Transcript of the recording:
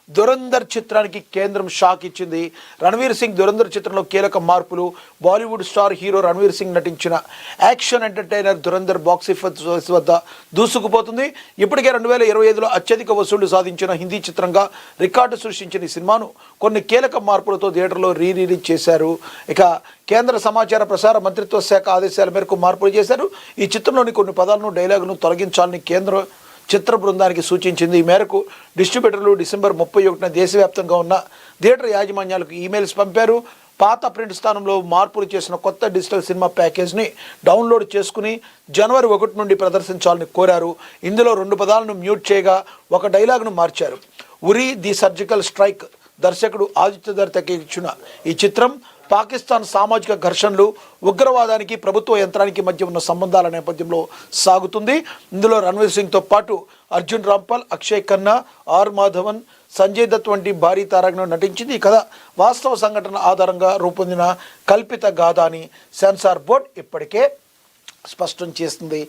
దురంధర్ చిత్రానికి కేంద్రం షాక్ ఇచ్చింది. రణవీర్ సింగ్ దురంధర్ చిత్రంలో కీలక మార్పులు. బాలీవుడ్ స్టార్ హీరో రణవీర్ సింగ్ నటించిన యాక్షన్ ఎంటర్టైనర్ దురంధర్ బాక్సాఫీస్ వద్ద దూసుకుపోతుంది. ఇప్పటికే 2025లో అత్యధిక వసూళ్లు సాధించిన హిందీ చిత్రంగా రికార్డు సృష్టించిన ఈ సినిమాను కొన్ని కీలక మార్పులతో థియేటర్లో రిలీజ్ చేశారు. ఇక కేంద్ర సమాచార ప్రసార మంత్రిత్వ శాఖ ఆదేశాల మేరకు మార్పులు చేశారు. ఈ చిత్రంలోని కొన్ని పదాలను డైలాగును తొలగించాలని కేంద్ర చిత్ర బృందానికి సూచించింది. ఈ మేరకు డిస్ట్రిబ్యూటర్లు డిసెంబర్ 31న దేశవ్యాప్తంగా ఉన్న థియేటర్ యాజమాన్యాలకు ఈమెయిల్స్ పంపారు. పాత ప్రింట్ స్థానంలో మార్పులు చేసిన కొత్త డిజిటల్ సినిమా ప్యాకేజ్ని డౌన్లోడ్ చేసుకుని జనవరి 1 నుండి ప్రదర్శించాలని కోరారు. ఇందులో 2 పదాలను మ్యూట్ చేయగా ఒక డైలాగ్ను మార్చారు. ఉరి ది సర్జికల్ స్ట్రైక్ దర్శకుడు ఆదిత్యధర్ తెరకెక్కించిన ఈ చిత్రం పాకిస్తాన్ సామాజిక ఘర్షణలు, ఉగ్రవాదానికి ప్రభుత్వ యంత్రానికి మధ్య ఉన్న సంబంధాల నేపథ్యంలో సాగుతుంది. ఇందులో రణవీర్ సింగ్తో పాటు అర్జున్ రాంపాల్, అక్షయ్ ఖన్నా, ఆర్ మాధవన్, సంజయ్ దత్ వంటి భారీ తారాగణం నటించింది. ఈ కథ వాస్తవ సంఘటన ఆధారంగా రూపొందిన కల్పిత గాథ అని సెన్సార్ బోర్డ్ ఇప్పటికే స్పష్టం చేస్తుంది.